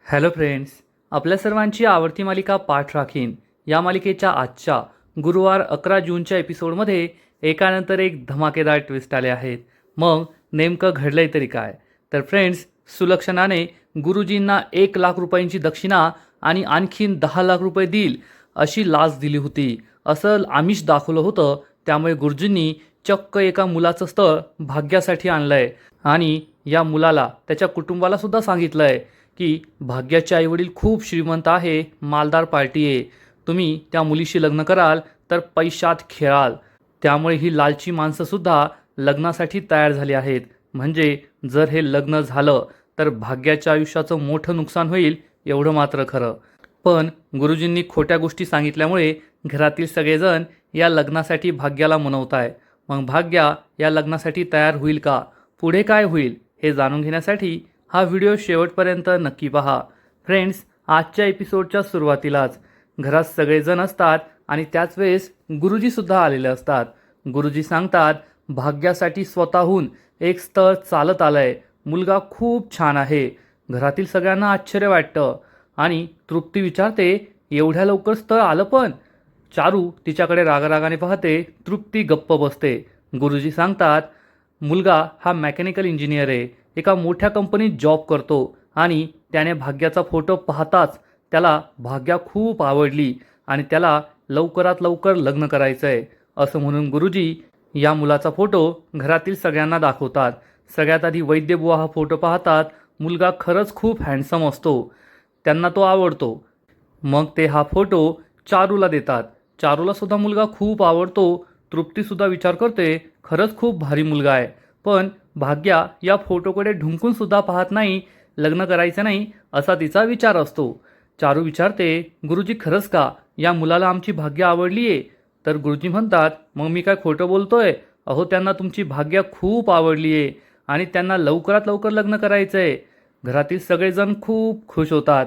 Hello friends, आपल्या सर्वांची आवडती मालिका पाठ राखीन या मालिकेच्या आजच्या गुरुवार 11 जूनच्या एपिसोडमध्ये एकानंतर एक धमाकेदार ट्विस्ट आले आहेत. मग नेमकं घडलंय तरी काय? तर फ्रेंड्स, सुलक्षणाने गुरुजींना 1,00,000 रुपयांची दक्षिणा आणि आणखीन 10,00,000 रुपये देईल अशी लाच दिली होती, असं आमिष दाखवलं होतं. त्यामुळे गुरुजींनी चक्क एका मुलाचं स्थळ भाग्यासाठी आणलंय आणि या मुलाला त्याच्या कुटुंबाला सुद्धा सांगितलंय की भाग्याचे आईवडील खूप श्रीमंत आहे, मालदार पार्टी आहे, तुम्ही त्या मुलीशी लग्न कराल तर पैशात खेळाल. त्यामुळे ही लालची माणसंसुद्धा लग्नासाठी तयार झाली आहेत. म्हणजे जर हे लग्न झालं तर भाग्याच्या आयुष्याचं मोठं नुकसान होईल एवढं मात्र खरं. पण गुरुजींनी खोट्या गोष्टी सांगितल्यामुळे घरातील सगळेजण या लग्नासाठी भाग्याला मनवताय. मग भाग्या या लग्नासाठी तयार होईल का? पुढे काय होईल हे जाणून घेण्यासाठी हा व्हिडिओ शेवटपर्यंत नक्की पहा. फ्रेंड्स, आजच्या एपिसोडच्या सुरुवातीलाच घरात सगळेजण असतात आणि त्याच वेळेस गुरुजीसुद्धा आलेले असतात. गुरुजी सांगतात भाग्यासाठी स्वतःहून एक स्थळ चालत आलंय, मुलगा खूप छान आहे. घरातील सगळ्यांना आश्चर्य वाटतं आणि तृप्ती विचारते, एवढ्या लवकर स्थळ आलं पण? चारू तिच्याकडे रागारागाने पाहते. तृप्ती गप्प बसते. गुरुजी सांगतात मुलगा हा मेकॅनिकल इंजिनियर आहे, एका मोठ्या कंपनीत जॉब करतो आणि त्याने भाग्याचा फोटो पाहताच त्याला भाग्या खूप आवडली आणि त्याला लवकरात लवकर लग्न करायचं आहे, असं म्हणून गुरुजी या मुलाचा फोटो घरातील सगळ्यांना दाखवतात. सगळ्यात आधी वैद्यबुवा हा फोटो पाहतात. मुलगा खरंच खूप हँडसम असतो, त्यांना तो आवडतो. मग ते हा फोटो चारूला देतात. चारूला सुद्धा मुलगा खूप आवडतो. तृप्तीसुद्धा विचार करते खरंच खूप भारी मुलगा आहे. पण भाग्या या फोटोकडे ढुंकून सुद्धा पाहत नाही. लग्न करायचं नाही असा तिचा विचार असतो. चारू विचारते, गुरुजी खरंच का? या मुलाला आमची भाग्या आवडली आहे. तर गुरुजी म्हणतात, मग मी काय खोटं बोलतोय? अहो, त्यांना तुमची भाग्या खूप आवडली आहे आणि त्यांना लवकरात लवकर लग्न करायचं आहे. घरातील सगळेजण खूप खुश होतात.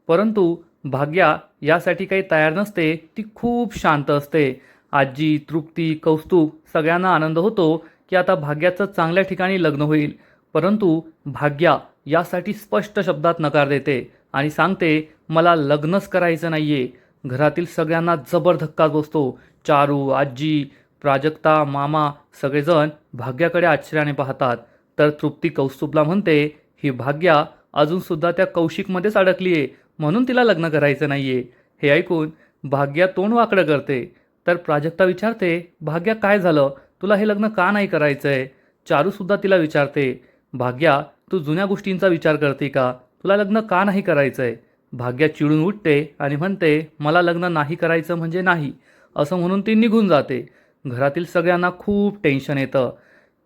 परंतु भाग्या यासाठी काही तयार नसते. ती खूप शांत असते. आजी, तृप्ती, कौस्तुभ सगळ्यांना आनंद होतो की आता भाग्याचं चांगल्या ठिकाणी लग्न होईल. परंतु भाग्या यासाठी स्पष्ट शब्दात नकार देते आणि सांगते मला लग्नच करायचं नाहीये. घरातील सगळ्यांना जबर धक्का बसतो. चारू, आजी, प्राजक्ता, मामा सगळेजण भाग्याकडे आश्चर्याने पाहतात. तर तृप्ती कौस्तुभला म्हणते, ही भाग्या अजूनसुद्धा त्या कौशिकमध्येच अडकली आहे, म्हणून तिला लग्न करायचं नाहीये. हे ऐकून भाग्या तोंड वाकडं करते. तर प्राजक्ता विचारते, भाग्या काय झालं? तुला हे लग्न का नाही करायचंय? चारूसुद्धा तिला विचारते, भाग्या तू जुन्या गोष्टींचा विचार करते का? तुला लग्न का नाही करायचंय? भाग्या चिडून उठते आणि म्हणते, मला लग्न नाही करायचं म्हणजे नाही, असं म्हणून ती निघून जाते. घरातील सगळ्यांना खूप टेन्शन येतं.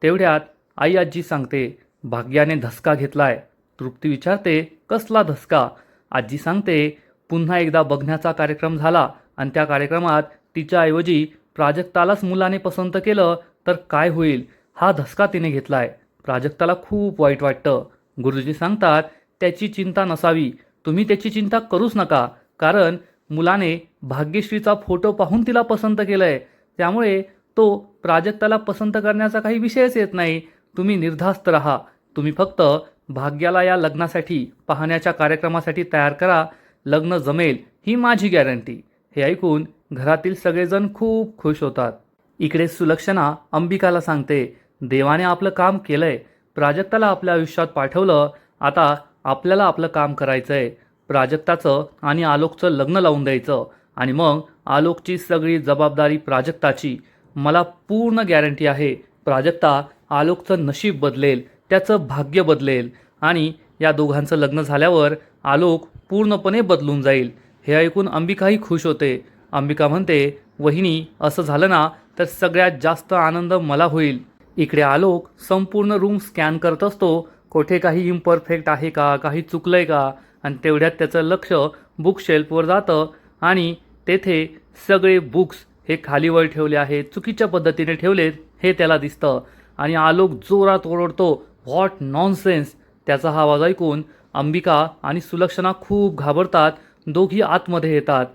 तेवढ्यात आई आजी सांगते, भाग्याने धसका घेतलाय. तृप्ती विचारते, कसला धसका? आजी सांगते, पुन्हा एकदा बघण्याचा कार्यक्रम झाला आणि त्या कार्यक्रमात तिच्याऐवजी प्राजक्तालाच मुलाने पसंत केलं तर काय होईल? हा धसका तिने घेतलाय. प्राजक्ताला खूप वाईट वाटतं. गुरुजी सांगतात, त्याची चिंता नसावी, तुम्ही त्याची चिंता करूच नका, कारण मुलाने भाग्यश्रीचा फोटो पाहून तिला पसंत केलंय. त्यामुळे तो प्राजक्ताला पसंत करण्याचा काही विषयच येत नाही. तुम्ही निर्धास्त राहा. तुम्ही फक्त भाग्याला या लग्नासाठी पाहण्याच्या कार्यक्रमासाठी तयार करा. लग्न जमेल ही माझी गॅरंटी. हे ऐकून घरातील सगळेजण खूप खुश होतात. इकडे सुलक्षणा अंबिकाला सांगते, देवाने आपलं काम केलंय, प्राजक्ताला आपल्या आयुष्यात पाठवलं, आता आपल्याला आपलं काम करायचंय. प्राजक्ताचं आणि आलोकचं लग्न लावून द्यायचं आणि मग आलोकची सगळी जबाबदारी प्राजक्ताची. मला पूर्ण गॅरंटी आहे, प्राजक्ता आलोकचं नशीब बदलेल, त्याचं भाग्य बदलेल आणि या दोघांचं लग्न झाल्यावर आलोक पूर्णपणे बदलून जाईल. हे ऐकून अंबिकाही खुश होते. अंबिका म्हणते, वहिनी असं झालं ना तर सगळ्यात जास्त आनंद मला होईल. इकडे आलोक संपूर्ण रूम स्कॅन करत असतो. कोठे काही इम्परफेक्ट आहे का, काही चुकलंय का, आणि तेवढ्यात त्याचं लक्ष बुक शेल्फवर जातं आणि तेथे सगळे बुक्स हे खालीवर ठेवले आहेत, चुकीच्या पद्धतीने ठेवलेत हे त्याला दिसतं आणि आलोक जोरात ओरडतो, व्हॉट नॉनसेन्स. त्याचा हा आवाज ऐकून अंबिका आणि सुलक्षणा खूप घाबरतात. दोघी आतमध्ये येतात.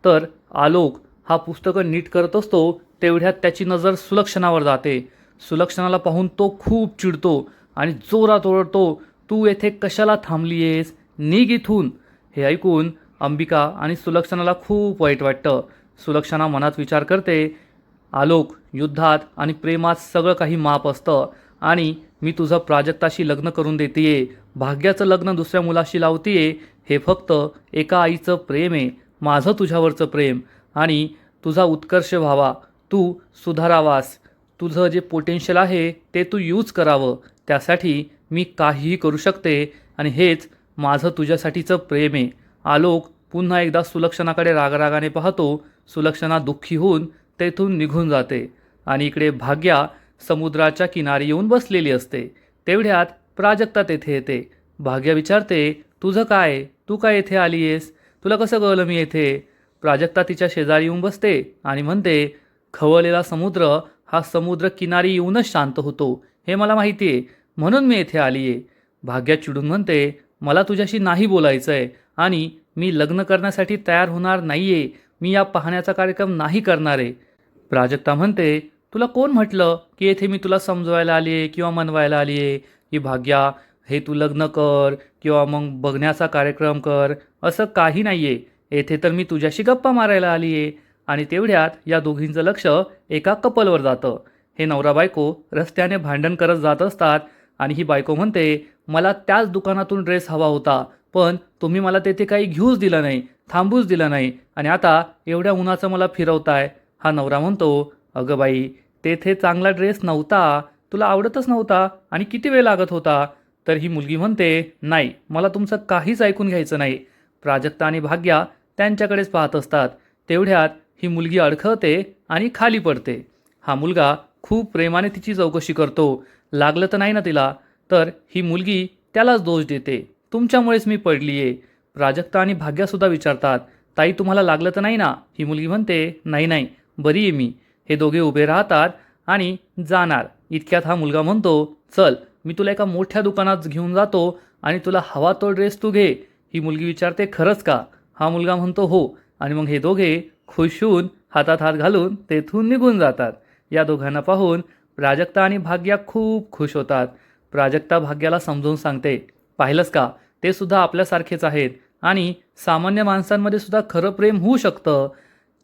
तर आलोक हा पुस्तकं नीट करत असतो. तेवढ्यात त्याची नजर सुलक्षणावर जाते. सुलक्षणाला पाहून तो खूप चिडतो आणि जोरात ओरडतो, तू येथे कशाला थांबली आहेस? निघ इथून. हे ऐकून अंबिका आणि सुलक्षणाला खूप वाईट वाटतं. सुलक्षणा मनात विचार करते, आलोक, युद्धात आणि प्रेमात सगळं काही माप असतं आणि मी तुझं प्राजक्ताशी लग्न करून देतेय, भाग्याचं लग्न दुसऱ्या मुलाशी लावतीये, हे फक्त एका आईचं प्रेम आहे, माझं तुझ्यावरचं प्रेम. आणि तुझा उत्कर्ष व्हावा, तू सुधारावास, तुझं जे पोटेन्शियल आहे ते तू यूज करावं, त्यासाठी मी काहीही करू शकते आणि हेच माझं तुझ्यासाठीचं प्रेम आहे. आलोक पुन्हा एकदा सुलक्षणाकडे रागरागाने पाहतो. सुलक्षणा दुःखी होऊन तेथून निघून जाते आणि इकडे भाग्या समुद्राच्या किनारी येऊन बसलेली असते. तेवढ्यात प्राजक्ता तेथे येते. भाग्या विचारते, तुझं काय, तू काय येथे आली आहेस, तुला कसं कळलं मी येथे? प्राजक्ता तिच्या शेजारी येऊन बसते आणि म्हणते, खवळलेला समुद्र हा समुद्र किनारी येऊनच शांत होतो, हे मला माहिती आहे, म्हणून मी येथे आली आहे. भाग्या चिडून म्हणते, मला तुझ्याशी नाही बोलायचं आहे आणि मी लग्न करण्यासाठी तयार होणार नाही आहे, मी या पाहण्याचा कार्यक्रम नाही करणार आहे. प्राजक्ता म्हणते, तुला कोण म्हटलं की येथे मी तुला समजवायला आली आहे किंवा मनवायला आली आहे की भाग्या हे तू लग्न कर किंवा मग बघण्याचा कार्यक्रम कर, असं काही नाही आहे. येथे तर मी तुझ्याशी गप्पा मारायला आली आहे. आणि तेवढ्यात या दोघींचं लक्ष एका कपलवर जातं. हे नवरा बायको रस्त्याने भांडण करत जात असतात आणि ही बायको म्हणते, मला त्याच दुकानातून ड्रेस हवा होता, पण तुम्ही मला तेथे काही घेऊच दिलं नाही, थांबूच दिलं नाही आणि आता एवढ्या उन्हाचं मला फिरवताय. हा नवरा म्हणतो, अगं बाई, तेथे चांगला ड्रेस नव्हता, तुला आवडतच नव्हता आणि किती वेळ लागत होता. तर ही मुलगी म्हणते, नाही, मला तुमचं काहीच ऐकून घ्यायचं नाही. प्राजक्ता आणि भाग्या त्यांच्याकडेच पाहत असतात. तेवढ्यात ही मुलगी अडखळते आणि खाली पडते. हा मुलगा खूप प्रेमाने तिची चौकशी करतो, लागलं तर नाही ना तिला? तर ही मुलगी त्यालाच दोष देते, तुमच्यामुळेच मी पडली आहे. प्राजक्ता आणि भाग्यासुद्धा विचारतात, ताई तुम्हाला लागलं तर नाही ना? ही मुलगी म्हणते, नाही नाही, बरी आहे मी. हे दोघे उभे राहतात आणि जाणार इतक्यात हा मुलगा म्हणतो, चल मी तुला एका मोठ्या दुकानात घेऊन जातो आणि तुला हवा तो ड्रेस तू घे. ही मुलगी विचारते, खरंच का? हा मुलगा म्हणतो, हो. आणि मग हे दोघे खुश होऊन हातात हात घालून तेथून निघून जातात. या दोघांना पाहून प्राजक्ता आणि भाग्या खूप खुश होतात. प्राजक्ता भाग्याला समजावून सांगते, पाहिलंस का, ते सुद्धा आपल्यासारखेच आहेत आणि सामान्य माणसांमध्ये सुद्धा खरं प्रेम होऊ शकतं.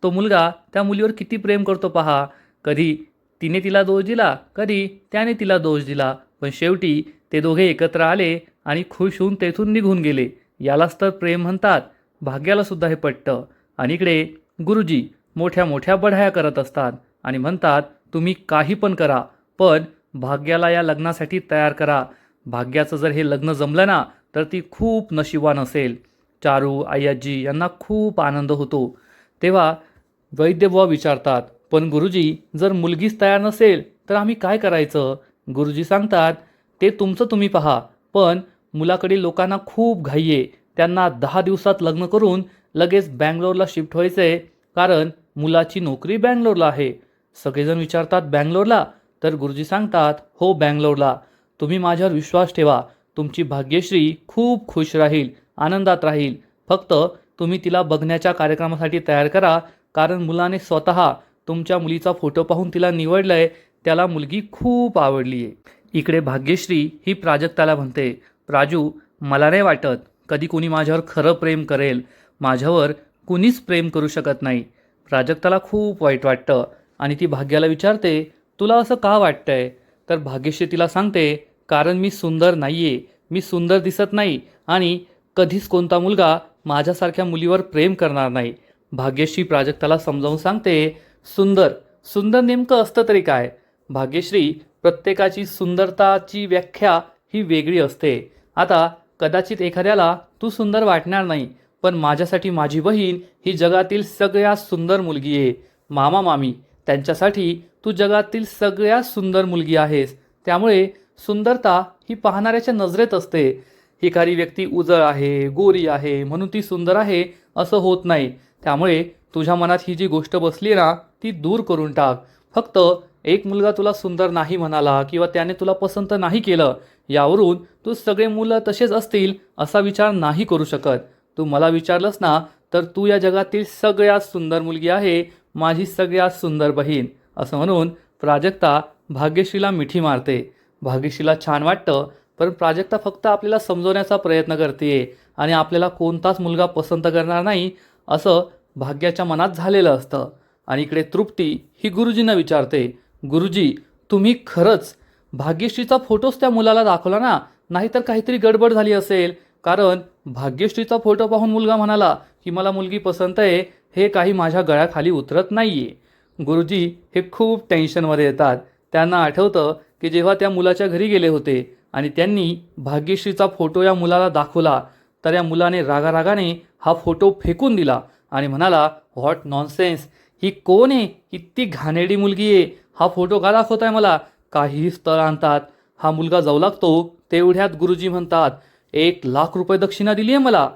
तो मुलगा त्या मुलीवर किती प्रेम करतो पहा. कधी तिने तिला दोष दिला, कधी त्याने तिला दोष दिला, पण शेवटी ते दोघे एकत्र आले आणि खुश होऊन तेथून निघून गेले. यालाच तर प्रेम म्हणतात. भाग्याला सुद्धा हे पटतं. आणि इकडे गुरुजी मोठ्या मोठ्या बढाया करत असतात आणि म्हणतात, तुम्ही काही पण करा, पण भाग्याला या लग्नासाठी तयार करा. भाग्याचं जर हे लग्न जमलं ना, तर ती खूप नशिबान असेल. चारू, आय्याजी यांना खूप आनंद होतो. तेव्हा वैद्यबुवा विचारतात, पण गुरुजी, जर मुलगीच तयार नसेल तर आम्ही काय करायचं? गुरुजी सांगतात, ते तुमचं तुम्ही पहा, पण मुलाकडील लोकांना खूप घाई आहे. त्यांना 10 दिवसात लग्न करून लगेच बँगलोरला शिफ्ट व्हायचं आहे, कारण मुलाची नोकरी बँगलोरला आहे. सगळेजण विचारतात, बँगलोरला? तर गुरुजी सांगतात, हो, बँगलोरला. तुम्ही माझ्यावर विश्वास ठेवा, तुमची भाग्यश्री खूप खुश राहील, आनंदात राहील. फक्त तुम्ही तिला बघण्याच्या कार्यक्रमासाठी तयार करा, कारण मुलाने स्वतः तुमच्या मुलीचा फोटो पाहून तिला निवडलंय, त्याला मुलगी खूप आवडली आहे. इकडे भाग्यश्री ही प्राजक्ताला म्हणते, प्राजू, मला नाही वाटत कधी कोणी माझ्यावर खरं प्रेम करेल, माझ्यावर कुणीच प्रेम करू शकत नाही. प्राजक्ताला खूप वाईट वाटतं आणि ती भाग्याला विचारते, तुला असं का वाटतंय? तर भाग्यश्री तिला सांगते, कारण मी सुंदर नाही आहे, मी सुंदर दिसत नाही आणि कधीच कोणता मुलगा माझ्यासारख्या मुलीवर प्रेम करणार नाही. भाग्यश्री प्राजक्ताला समजावून सांगते, सुंदर सुंदर नेमकं असतं तरी काय? भाग्यश्री, प्रत्येकाची सुंदरताची व्याख्या ही वेगळी असते. आता कदाचित एखाद्याला तू सुंदर वाटणार नाही, पण माझ्यासाठी माझी बहीण ही जगातील सगळ्यात सुंदर मुलगी आहे. मामा मामी त्यांच्यासाठी तू जगातील सगळ्यात सुंदर मुलगी आहेस. त्यामुळे सुंदरता ही पाहणाऱ्याच्या नजरेत असते. एखादी व्यक्ती उजळ आहे, गोरी आहे म्हणून ती सुंदर आहे असं होत नाही. त्यामुळे तुझ्या मनात ही जी गोष्ट बसली ना, ती दूर करून टाक. फक्त एक मुलगा तुला सुंदर नाही म्हणाला किंवा त्याने तुला पसंत नाही केलं, यावरून तू सगळे मुलं तसेच असतील असा विचार नाही करू शकत. तू मला विचारलंस ना, तर तू या जगातील सगळ्यात सुंदर मुलगी आहे, माझी सगळ्यात सुंदर बहीण. असं म्हणून प्राजक्ता भाग्यश्रीला मिठी मारते. भाग्यश्रीला छान वाटतं, पण प्राजक्ता फक्त आपल्याला समजवण्याचा प्रयत्न करते आणि आपल्याला कोणताच मुलगा पसंत करणार नाही असं भाग्याच्या मनात झालेलं असतं. आणि इकडे तृप्ती ही गुरुजींना विचारते, गुरुजी तुम्ही खरंच भाग्यश्रीचा फोटोच त्या मुलाला दाखवला ना, नाहीतर काहीतरी गडबड झाली असेल. कारण भाग्यश्रीचा फोटो पाहून मुलगा म्हणाला की मला मुलगी पसंत आहे, हे काही माझ्या गळ्याखाली उतरत नाहीये. गुरुजी हे खूप टेन्शनमध्ये येतात. त्यांना आठवतं की जेव्हा त्या मुलाच्या घरी गेले होते आणि त्यांनी भाग्यश्रीचा फोटो या मुलाला दाखवला, तर या मुलाने रागारागाने हा फोटो फेकून दिला आणि म्हणाला, व्हॉट नॉनसेन्स, ही कोण आहे, किती घाणेरडी मुलगी आहे, हा फोटो का दाखवताय मला, काहीही स्थळ आणतात. हा मुलगा जाऊ लागतो तेवढ्यात गुरुजी म्हणतात, 1,00,000 रुपये दक्षिणा दिली आहे मला.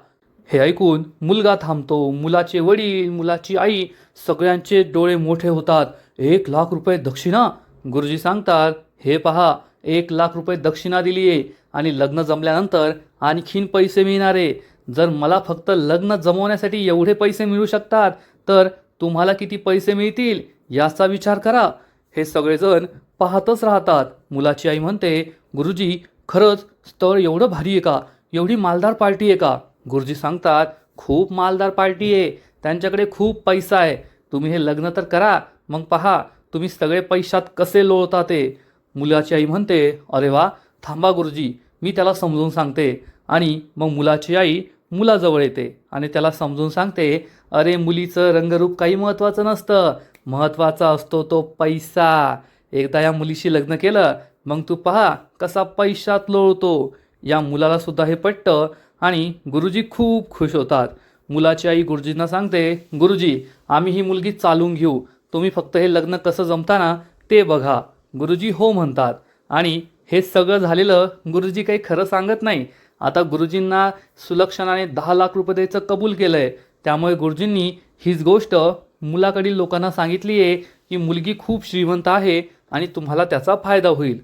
हे ऐकून मुलगा थांबतो. मुलाचे वडील, मुलाची आई सगळ्यांचे डोळे मोठे होतात. 1,00,000 रुपये दक्षिणा? गुरुजी सांगतात, हे पहा, 1,00,000 रुपये दक्षिणा दिली आहे आणि लग्न जमल्यानंतर आणखीन पैसे मिळणार आहे. जर मला फक्त लग्न जमवण्यासाठी एवढे पैसे मिळू शकतात, तर तुम्हाला किती पैसे मिळतील याचा विचार करा. हे सगळेजण पाहतच राहतात. मुलाची आई म्हणते, गुरुजी खरंच स्थळ एवढं भारी आहे का, एवढी मालदार पार्टी आहे का? गुरुजी सांगतात, खूप मालदार पार्टी आहे, त्यांच्याकडे खूप पैसा आहे, तुम्ही हे लग्न तर करा, मग पहा तुम्ही सगळे पैशात कसे लोळता ते. मुलाची आई म्हणते, अरे वा, थांबा गुरुजी, मी त्याला समजून सांगते. आणि मग मुलाची आई मुलाजवळ येते आणि त्याला समजून सांगते, अरे मुलीचं रंगरूप काही महत्त्वाचं नसतं, महत्त्वाचा असतो तो पैसा. एकदा या मुलीशी लग्न केलं मग तू पहा कसा पैशात लोळतो. या मुलाला सुद्धा हे पटतं आणि गुरुजी खूप खुश होतात. मुलाची आई गुरुजींना सांगते, गुरुजी आम्ही ही मुलगी चालून घेऊ, तुम्ही फक्त हे लग्न कसं जमताना ते बघा. गुरुजी हो म्हणतात आणि हे सगळं झालेलं गुरुजी काही खरं सांगत नाही. आता गुरुजींना सुलक्षणाने 10,00,000 रुपये द्यायचं कबूल केलं आहे. त्यामुळे गुरुजींनी हीच गोष्ट मुलाकडील लोकांना सांगितली आहे की मुलगी खूप श्रीमंत आहे आणि तुम्हाला त्याचा फायदा होईल.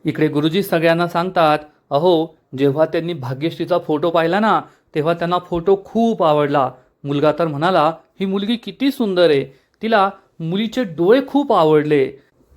इकडे गुरुजी सगळ्यांना सांगतात, अहो जेव्हा त्यांनी भाग्यश्रीचा फोटो पाहिला ना, तेव्हा त्यांना फोटो खूप आवडला. मुलगा तर म्हणाला, ही मुलगी किती सुंदर आहे, तिला मुलीचे डोळे खूप आवडले.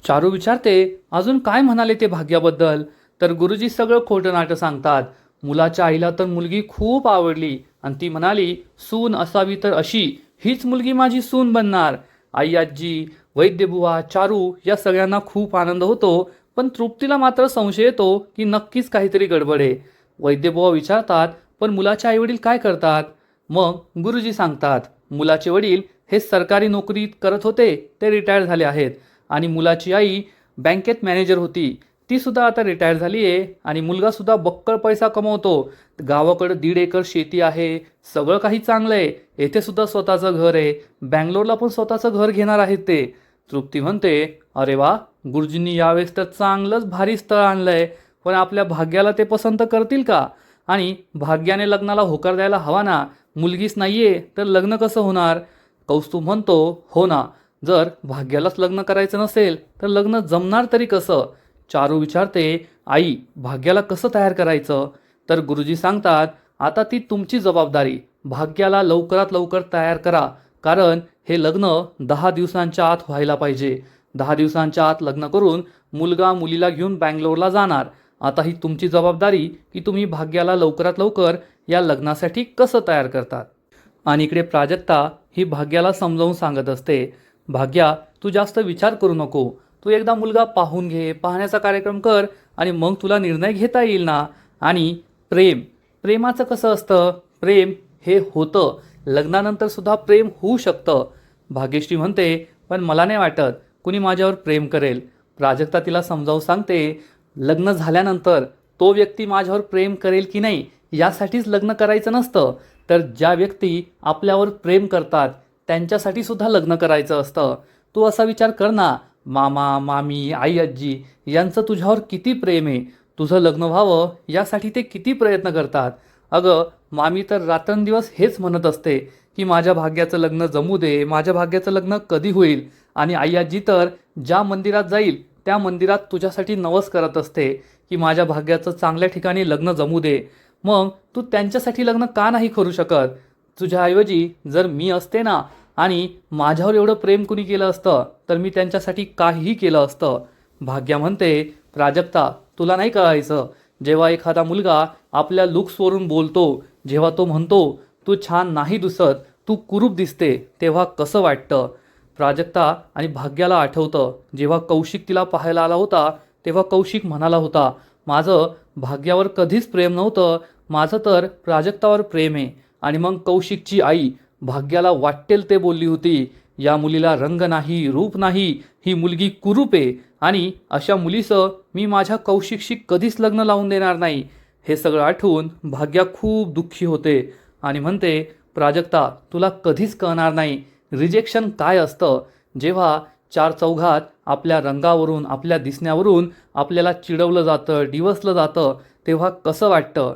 चारू विचारते, अजून काय म्हणाले ते भाग्याबद्दल? तर गुरुजी सगळं खोटं नाटं सांगतात. मुलाच्या आईला तर मुलगी खूप आवडली आणि ती म्हणाली, सून असावी तर अशी, हीच मुलगी माझी सून बनणार. आई, आजी, वैद्यबुवा, चारू या सगळ्यांना खूप आनंद होतो. पण तृप्तीला मात्र संशय येतो की नक्कीच काहीतरी गडबड आहे. वैद्यबुवा विचारतात, पण मुलाचे आईवडील काय करतात? मग गुरुजी सांगतात, मुलाचे वडील हे सरकारी नोकरी करत होते, ते रिटायर झाले आहेत. आणि मुलाची आई बँकेत मॅनेजर होती, ती सुद्धा आता रिटायर झाली आहे. आणि मुलगा सुद्धा बक्कळ पैसा कमवतो. गावाकडे 1.5 एकर शेती आहे, सगळं काही चांगलं आहे. येथे सुद्धा स्वतःचं घर आहे, बँगलोरला पण स्वतःचं घर घेणार आहेत ते. तृप्ती म्हणते, अरे वा, गुरुजींनी यावेळेस तर चांगलंच भारी स्थळ आणलंय, पण आपल्या भाग्याला ते पसंत करतील का? आणि भाग्याने लग्नाला होकार द्यायला हवा ना, मुलगीच नाहीये तर लग्न कसं होणार? कौस्तुभ म्हणतो, हो ना, जर भाग्यालाच लग्न करायचं नसेल तर लग्न जमणार तरी कसं? चारू विचारते, आई भाग्याला कसं तयार करायचं? तर गुरुजी सांगतात, आता ती तुमची जबाबदारी, भाग्याला लवकरात लवकर तयार करा, कारण हे लग्न 10 दिवसांच्या आत व्हायला पाहिजे. 10 दिवसांच्या आत लग्न करून मुलगा मुलीला घेऊन बँगलोरला जाणार. आता ही तुमची जबाबदारी की तुम्ही भाग्याला लवकरात लवकर या लग्नासाठी कसं तयार करतात. आणि इकडे प्राजक्ता ही भाग्याला समजावून सांगत असते, भाग्या तू जास्त विचार करू नको, तू एकदा मुलगा पाहून घे, पाहण्याचा कार्यक्रम कर आणि मग तुला निर्णय घेता येईल ना. आणि प्रेमाचं कसं असतं? प्रेम हे होतं, लग्नानंतर सुद्धा प्रेम होऊ शकतं. भाग्यश्री म्हणते, पण मला नाही वाटत कुणी माझ्यावर प्रेम करेल. प्राजक्ता तिला समजावून सांगते, लग्न झाल्यानंतर तो व्यक्ती माझ्यावर प्रेम करेल की नाही यासाठीच लग्न करायचं नसतं, तर ज्या व्यक्ती आपल्यावर प्रेम करतात त्यांच्यासाठी सुद्धा लग्न करायचं असतं. तू असा विचार कर ना, मामा, मामी, आई, आजी यांचं तुझ्यावर किती प्रेम आहे, तुझं लग्न व्हावं यासाठी ते किती प्रयत्न करतात. अगं मामी तर रात्रंदिवस हेच म्हणत असते की माझ्या भाग्याचं लग्न जमू दे, माझ्या भाग्याचं लग्न कधी होईल. आणि आई आजी तर ज्या मंदिरात जाईल त्या मंदिरात तुझ्यासाठी नवस करत असते की माझ्या भाग्याचं चांगल्या ठिकाणी लग्न जमू दे. मग तू त्यांच्यासाठी लग्न का नाही करू शकत? तुझ्याऐवजी जर मी असते ना आणि माझ्यावर एवढं प्रेम कुणी केलं असतं तर मी त्यांच्यासाठी काहीही केलं असतं. भाग्या म्हणते, प्राजक्ता तुला नाही कळायचं जेव्हा एखादा मुलगा आपल्या लुक्सवरून बोलतो, जेव्हा तो म्हणतो तू छान नाही दिसत, तू कुरूप दिसते, तेव्हा कसं वाटतं? प्राजक्ता आणि भाग्याला आठवतं जेव्हा कौशिक तिला पाहायला आला होता, तेव्हा कौशिक म्हणाला होता, माझं भाग्यावर कधीच प्रेम नव्हतं, माझं तर प्राजक्तावर प्रेम आहे. आणि मग कौशिकची आई भाग्याला वाटेल ते बोलली होती, या मुलीला रंग नाही, रूप नाही, ही मुलगी कुरूप आहे आणि अशा मुलीचं मी माझ्या कौशिकशी कधीच लग्न लावून देणार नाही. हे सगळं आठवून भाग्या खूप दुःखी होते आणि म्हणते, प्राजक्ता तुला कधीच कळणार नाही रिजेक्शन काय असतं. जेव्हा चार चौघात आपल्या रंगावरून, आपल्या दिसण्यावरून आपल्याला चिडवलं जातं, डिवसलं जातं, तेव्हा कसं वाटतं.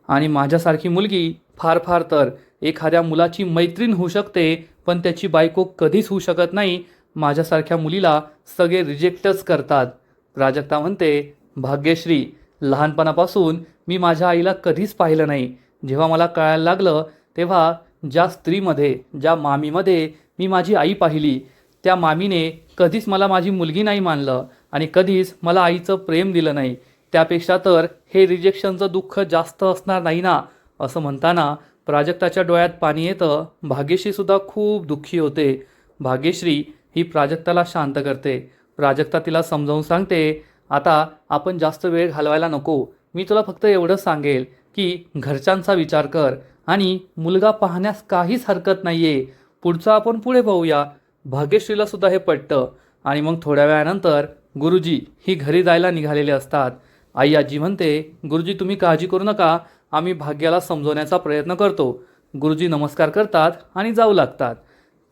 आणि माझ्यासारखी मुलगी फार फार तर एखाद्या मुलाची मैत्रीण होऊ शकते, पण त्याची बायको कधीच होऊ शकत नाही. माझ्यासारख्या मुलीला सगळे रिजेक्टच करतात. प्राजक्ता म्हणते, भाग्यश्री, लहानपणापासून मी माझ्या आईला कधीच पाहिलं नाही. जेव्हा मला कळायला लागलं तेव्हा ज्या स्त्रीमध्ये, ज्या मामीमध्ये मी माझी आई पाहिली, त्या मामीने कधीच मला माझी मुलगी नाही मानलं आणि कधीच मला आईचं प्रेम दिलं नाही. त्यापेक्षा तर हे रिजेक्शनचं दुःख जास्त असणार नाही ना. असं म्हणताना प्राजक्ताच्या डोळ्यात पाणी येतं. भाग्यश्रीसुद्धा खूप दुःखी होते. भाग्यश्री ही प्राजक्ताला शांत करते. प्राजक्ता तिला समजावून सांगते, आता आपण जास्त वेळ घालवायला नको. मी तुला फक्त एवढंच सांगेल की घरच्यांचा विचार कर आणि मुलगा पाहण्यास काहीच हरकत नाही आहे. पुढचं आपण पुढे पाहूया. भाग्यश्रीला सुद्धा हे पटतं आणि मग थोड्या वेळानंतर गुरुजी ही घरी जायला निघालेले असतात. आई आजी म्हणते, गुरुजी तुम्ही काळजी करू नका, आम्ही भाग्याला समजवण्याचा प्रयत्न करतो. गुरुजी नमस्कार करतात आणि जाऊ लागतात.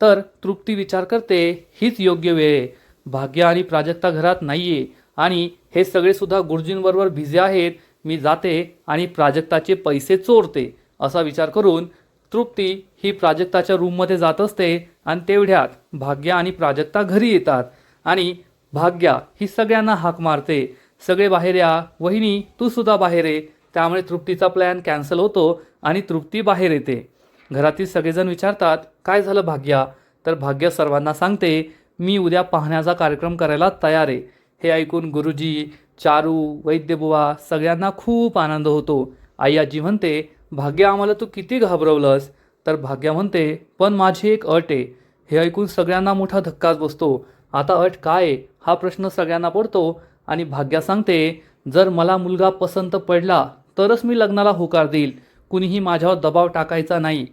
तर तृप्ती विचार करते, हीच योग्य वेळ आहे. भाग्य आणि प्राजक्ता घरात नाही आहे आणि हे सगळे सुद्धा गुरुजींबरोबर बिझी आहेत. मी जाते आणि प्राजक्ताचे पैसे चोरते. असा विचार करून तृप्ती ही प्राजक्ताच्या रूममध्ये जात असते आणि तेवढ्यात भाग्य आणि प्राजक्ता घरी येतात आणि भाग्या ही सगळ्यांना हाक मारते, सगळे बाहेर या, वहिनी तू सुद्धा बाहेर ये. त्यामुळे तृप्तीचा प्लॅन कॅन्सल होतो आणि तृप्ती बाहेर येते. घरातील सगळेजण विचारतात, काय झालं भाग्या? तर भाग्य सर्वांना सांगते, मी उद्या पाहण्याचा कार्यक्रम करायला तयार आहे. हे ऐकून गुरुजी, चारू, वैद्यबुवा सगळ्यांना खूप आनंद होतो. आई आजी म्हणते, भाग्य आम्हाला तू किती घाबरवलंस? तर भाग्या म्हणते, पण माझी एक अट आहे. हे ऐकून सगळ्यांना मोठा धक्काच बसतो. आता अट काय आहे हा प्रश्न सगळ्यांना पडतो आणि भाग्या सांगते, जर मला मुलगा पसंत पडला तरच मी लग्नाला होकार देईल, कुणीही माझ्यावर दबाव टाकायचा नाही.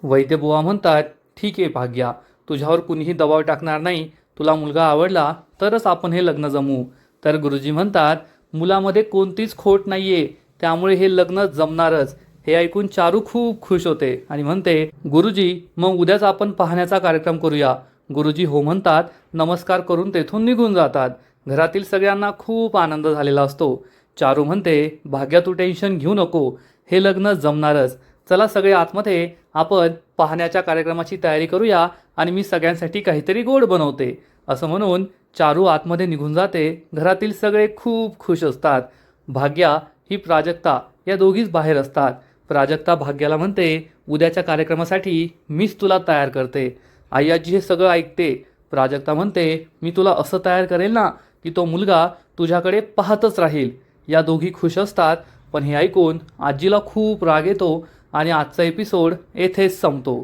वैद्यबुवा म्हणतात, ठीक आहे भाग्या, तुझ्यावर कुणीही दबाव टाकणार नाही, तुला मुलगा आवडला तरच आपण हे लग्न जमवू. तर गुरुजी म्हणतात, मुलामध्ये कोणतीच खोट नाही आहे, त्यामुळे हे लग्न जमणारच. हे ऐकून चारू खूप खुश होते आणि म्हणते, गुरुजी मग उद्याच आपण पाहण्याचा कार्यक्रम करूया. गुरुजी हो म्हणतात, नमस्कार करून तेथून निघून जातात. घरातील सगळ्यांना खूप आनंद झालेला असतो. चारू म्हणते, भाग्या तू टेन्शन घेऊ नको, हे लग्न जमणारच. चला सगळे आतमध्ये, आपण पाहण्याच्या कार्यक्रमाची तयारी करूया आणि मी सगळ्यांसाठी काहीतरी गोड बनवते. असं म्हणून चारू आतमध्ये निघून जाते. घरातील सगळे खूप खुश असतात. भाग्या ही प्राजक्ता या दोघीच बाहेर असतात. प्राजक्ता भाग्याला म्हणते, उद्याच्या कार्यक्रमासाठी मीच तुला तयार करते. आई आजी हे सगळं ऐकते. प्राजक्ता म्हणते, मी तुला असं तयार करेल ना की तो मुलगा तुझ्याकडे पाहतच राहील. या दोघी खुश असतात. पण हे ऐकून आजीला खूप राग येतो आणि आजचा एपिसोड येथेच संपतो.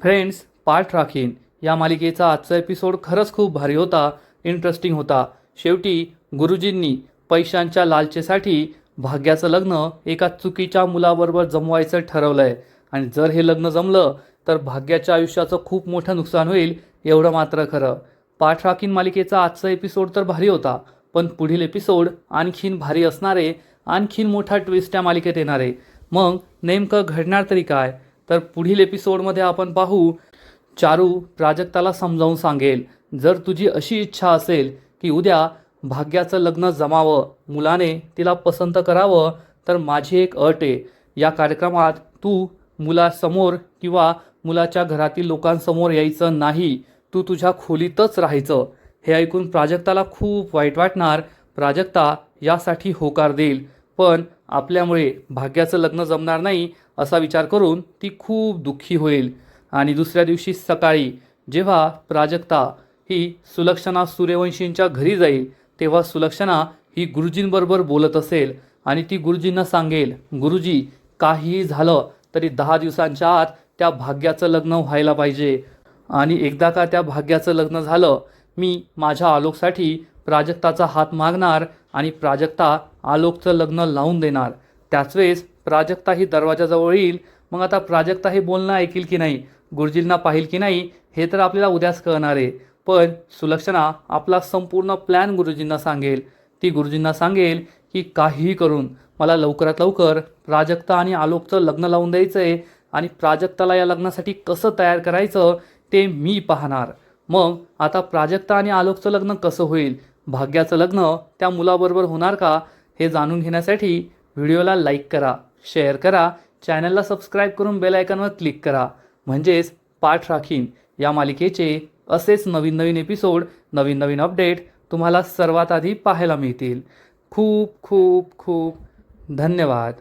फ्रेंड्स, पाठ राखीन या मालिकेचा आजचा एपिसोड खरंच खूप भारी होता, इंटरेस्टिंग होता. शेवटी गुरुजींनी पैशांच्या लालचेसाठी भाग्याचं लग्न एका चुकीच्या मुलाबरोबर जमवायचं ठरवलंय आणि जर हे लग्न जमलं तर भाग्याच्या आयुष्याचं खूप मोठं नुकसान होईल, एवढं मात्र खरं. पाठ राखीन मालिकेचा आजचा एपिसोड तर भारी होता, पण पुढील एपिसोड आणखीन भारी असणारे, आणखीन मोठा ट्विस्ट या मालिकेत येणारे. मग नेमकं घडणार तरी काय? तर पुढील एपिसोडमध्ये आपण पाहू. चारू प्राजक्ताला समजावून सांगेल, जर तुझी अशी इच्छा असेल की उद्या भाग्याचं लग्न जमावं, मुलाने तिला पसंत करावं, तर माझी एक अट आहे. या कार्यक्रमात तू मुलासमोर किंवा मुलाच्या घरातील लोकांसमोर यायचं नाही, तू तुझ्या खोलीतच राहायचं. हे ऐकून प्राजक्ताला खूप वाईट वाटणार. प्राजक्ता यासाठी होकार देईल, पण आपल्यामुळे भाग्याचं लग्न जमणार नाही असा विचार करून ती खूप दुःखी होईल. आणि दुसऱ्या दिवशी सकाळी जेव्हा प्राजक्ता ही सुलक्षणा सूर्यवंशींच्या घरी जाईल, तेव्हा सुलक्षणा ही गुरुजींबरोबर बोलत असेल आणि ती गुरुजींना सांगेल, गुरुजी काहीही झालं तरी 10 दिवसांच्या आत त्या भाग्याचं लग्न व्हायला पाहिजे. आणि एकदा का त्या भाग्याचं लग्न झालं, मी माझ्या आलोकसाठी प्राजक्ताचा हात मागणार आणि प्राजक्ता आलोकचं लग्न लावून देणार. त्याच वेळेस प्राजक्ता ही दरवाजाजवळ येईल. मग आता प्राजक्ता हे बोलणं ऐकेल की नाही, गुरुजींना पाहिल की नाही, हे तर आपल्याला उद्याच कळणार आहे. पण सुलक्षणा आपला संपूर्ण प्लॅन गुरुजींना सांगेल. ती गुरुजींना सांगेल की काहीही करून मला लवकरात लवकर प्राजक्ता आणि आलोकचं लग्न लावून द्यायचं आहे आणि प्राजक्ताला या लग्नासाठी कसं तयार करायचं ते मी पाहणार. मग आता प्राजक्ता आणि आलोकचं लग्न कसं होईल, भाग्याचं लग्न त्या मुलाबरोबर होणार का, हे जाणून घेण्यासाठी व्हिडिओला लाईक करा, शेअर करा, चॅनलला सबस्क्राईब करून बेल आयकॉनवर क्लिक करा. म्हणजेच पाठ राखीन या मालिकेचे असेच नवीन नवीन एपिसोड, नवीन नवीन अपडेट तुम्हाला सर्वात आधी पाहायला मिळतील. खूप खूप खूप धन्यवाद.